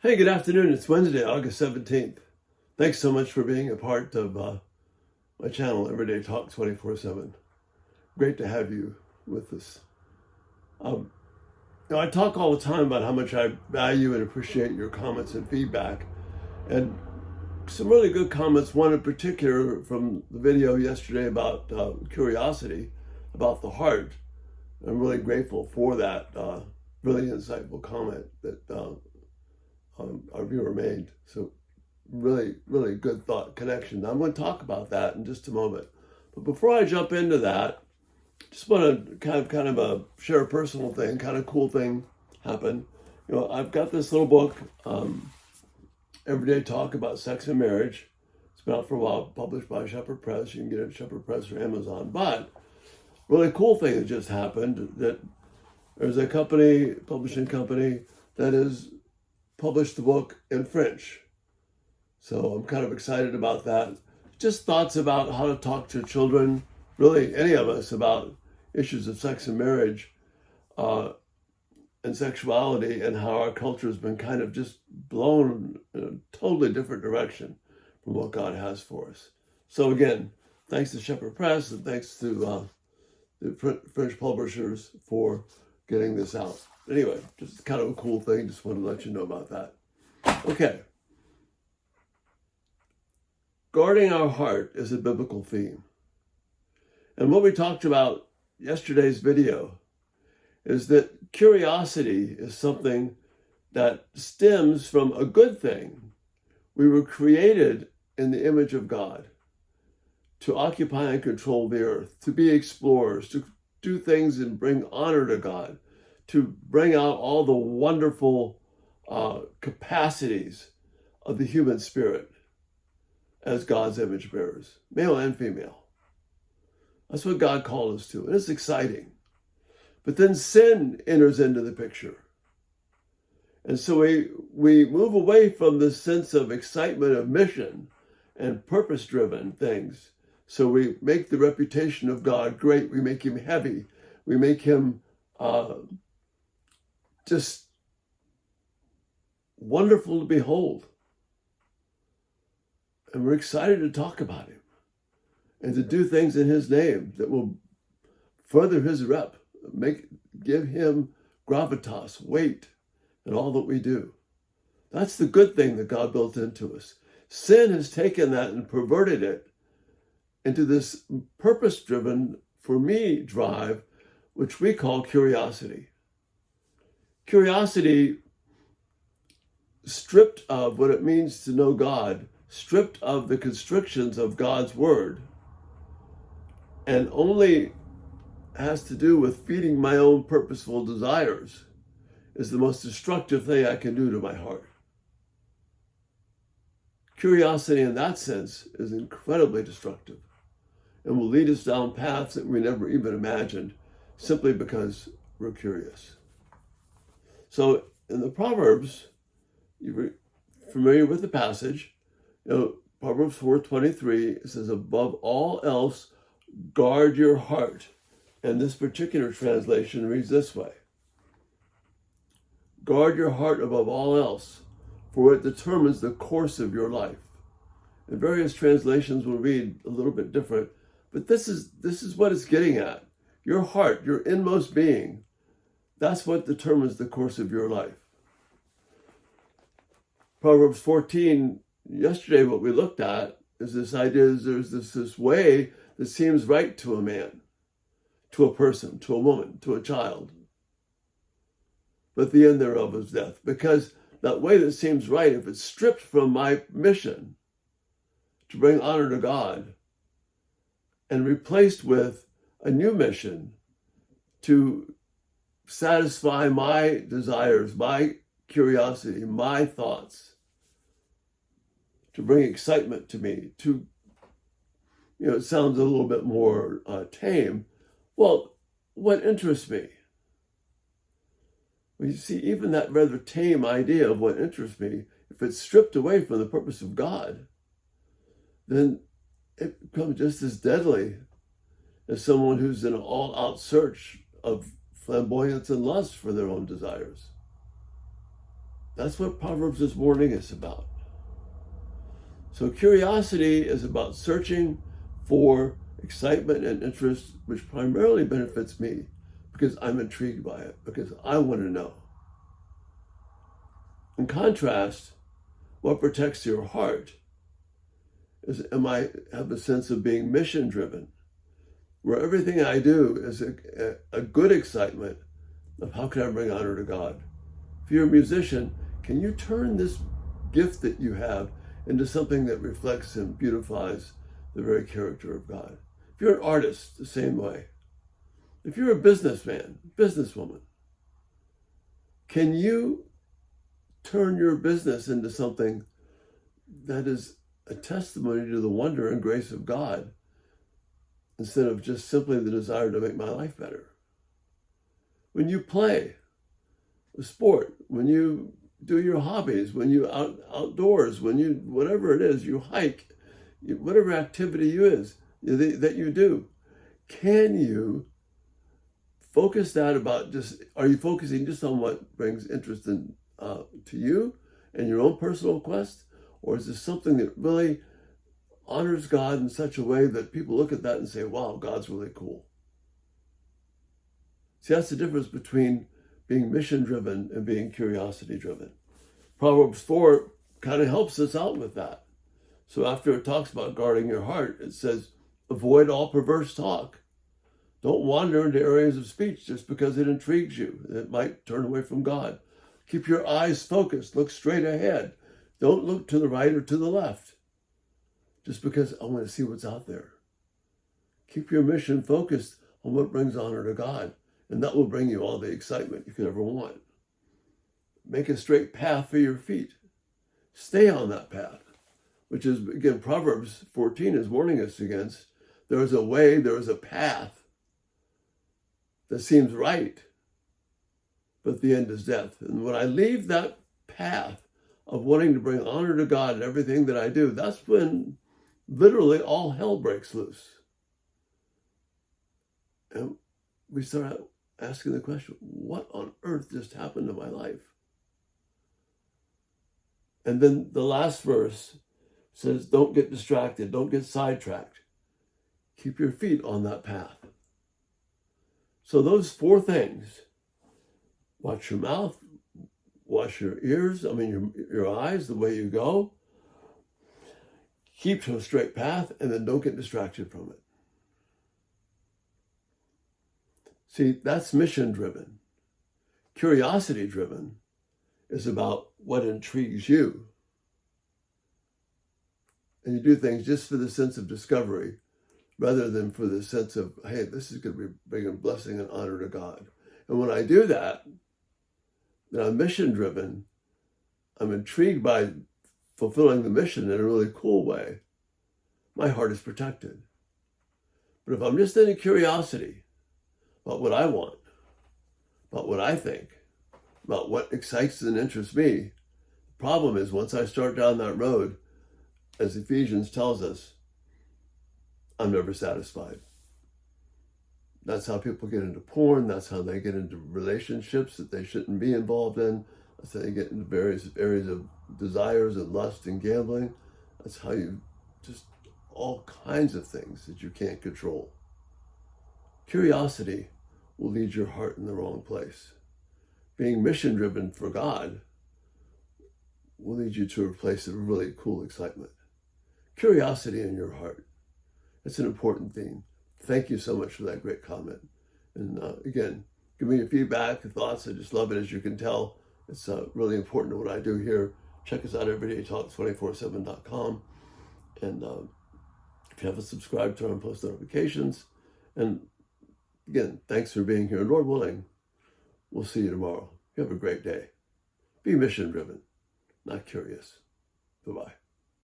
Hey, good afternoon. It's Wednesday, August 17th. Thanks so much for being a part of my channel, Everyday Talk 24/7. Great to have you with us. I talk all the time about how much I value and appreciate your comments and feedback. And some really good comments, one in particular from the video yesterday about curiosity, about the heart. I'm really grateful for that really insightful comment that our viewer made. So really, really good thought connection. I'm going to talk about that in just a moment. But before I jump into that, just want to kind of share a personal thing, kind of cool thing happened. I've got this little book, Everyday Talk about Sex and Marriage. It's been out for a while, published by Shepherd Press. You can get it at Shepherd Press or Amazon. But really cool thing that just happened, that there's a company, publishing company, that has published the book in French. So I'm kind of excited about that. Just thoughts about how to talk to children, really any of us, about issues of sex and marriage and sexuality, and how our culture has been kind of just blown in a totally different direction from what God has for us. So again, thanks to Shepherd Press and thanks to the French publishers for getting this out. Anyway, just kind of a cool thing. Just wanted to let you know about that. Okay. Guarding our heart is a biblical theme. And what we talked about yesterday's video is that curiosity is something that stems from a good thing. We were created in the image of God to occupy and control the earth, to be explorers, to do things and bring honor to God, to bring out all the wonderful capacities of the human spirit as God's image bearers, male and female. That's what God called us to, and it's exciting. But then sin enters into the picture. And so we move away from the sense of excitement of mission and purpose-driven things. So we make the reputation of God great. We make him heavy. We make him just wonderful to behold. And we're excited to talk about him and to do things in his name that will further his rep, give him gravitas, weight, in all that we do. That's the good thing that God built into us. Sin has taken that and perverted it into this purpose-driven, for me, drive, which we call curiosity. Curiosity, stripped of what it means to know God, stripped of the constrictions of God's word, and only has to do with feeding my own purposeful desires, is the most destructive thing I can do to my heart. Curiosity in that sense is incredibly destructive and will lead us down paths that we never even imagined, simply because we're curious. So in the Proverbs, you're familiar with the passage, Proverbs 4:23, it says, above all else, guard your heart. And this particular translation reads this way: guard your heart above all else, for it determines the course of your life. And various translations will read a little bit different, but this is what it's getting at. Your heart, your inmost being, that's what determines the course of your life. Proverbs 14, yesterday what we looked at is this idea that there's this way that seems right to a man, to a person, to a woman, to a child. But the end thereof is death. Because that way that seems right, if it's stripped from my mission to bring honor to God and replaced with a new mission to satisfy my desires, my curiosity, my thoughts, to bring excitement to me, to, it sounds a little bit more tame. Well, what interests me? Well, you see, even that rather tame idea of what interests me, if it's stripped away from the purpose of God, then it becomes just as deadly as someone who's in an all-out search of flamboyance and lust for their own desires. That's what Proverbs this morning is about. So curiosity is about searching for excitement and interest, which primarily benefits me because I'm intrigued by it, because I want to know. In contrast, what protects your heart is I have a sense of being mission driven, where everything I do is a good excitement of how can I bring honor to God. If you're a musician, can you turn this gift that you have into something that reflects and beautifies the very character of God? If you're an artist, the same way. If you're a businessman, businesswoman, can you turn your business into something that is a testimony to the wonder and grace of God instead of just simply the desire to make my life better? When you play a sport, when you do your hobbies, when you outdoors, when you, whatever it is, you hike, whatever activity that you do, can you focus that about are you focusing just on what brings interest to you and your own personal quest? Or is this something that really honors God in such a way that people look at that and say, wow, God's really cool? See, that's the difference between being mission-driven and being curiosity-driven. Proverbs 4 kind of helps us out with that. So after it talks about guarding your heart, it says, avoid all perverse talk. Don't wander into areas of speech just because it intrigues you. It might turn away from God. Keep your eyes focused. Look straight ahead. Don't look to the right or to the left just because I want to see what's out there. Keep your mission focused on what brings honor to God, and that will bring you all the excitement you could ever want. Make a straight path for your feet. Stay on that path, which is, again, Proverbs 14 is warning us against. There is a way, there is a path that seems right, but the end is death. And when I leave that path of wanting to bring honor to God in everything that I do, that's when literally all hell breaks loose. And we start asking the question, what on earth just happened to my life? And then the last verse says, don't get distracted, don't get sidetracked. Keep your feet on that path. So those four things, watch your mouth, watch your ears, your eyes, the way you go, keep to a straight path, and then don't get distracted from it. See, that's mission-driven. Curiosity-driven is about what intrigues you. And you do things just for the sense of discovery rather than for the sense of, hey, this is going to be bringing blessing and honor to God. And when I do that, then I'm mission-driven. I'm intrigued by fulfilling the mission in a really cool way. My heart is protected. But if I'm just in a curiosity about what I want, about what I think, about what excites and interests me, the problem is once I start down that road, as Ephesians tells us, I'm never satisfied. That's how people get into porn. That's how they get into relationships that they shouldn't be involved in. That's how they get into various areas of desires and lust and gambling. That's how you just all kinds of things that you can't control. Curiosity will lead your heart in the wrong place. Being mission-driven for God will lead you to a place of really cool excitement. Curiosity in your heart. It's an important theme. Thank you so much for that great comment. And again, give me your feedback, your thoughts. I just love it, as you can tell. It's really important to what I do here. Check us out every day, talks247.com. And if you haven't subscribed, turn on post notifications. And again, thanks for being here. Lord willing, we'll see you tomorrow. You have a great day. Be mission-driven, not curious. Bye-bye.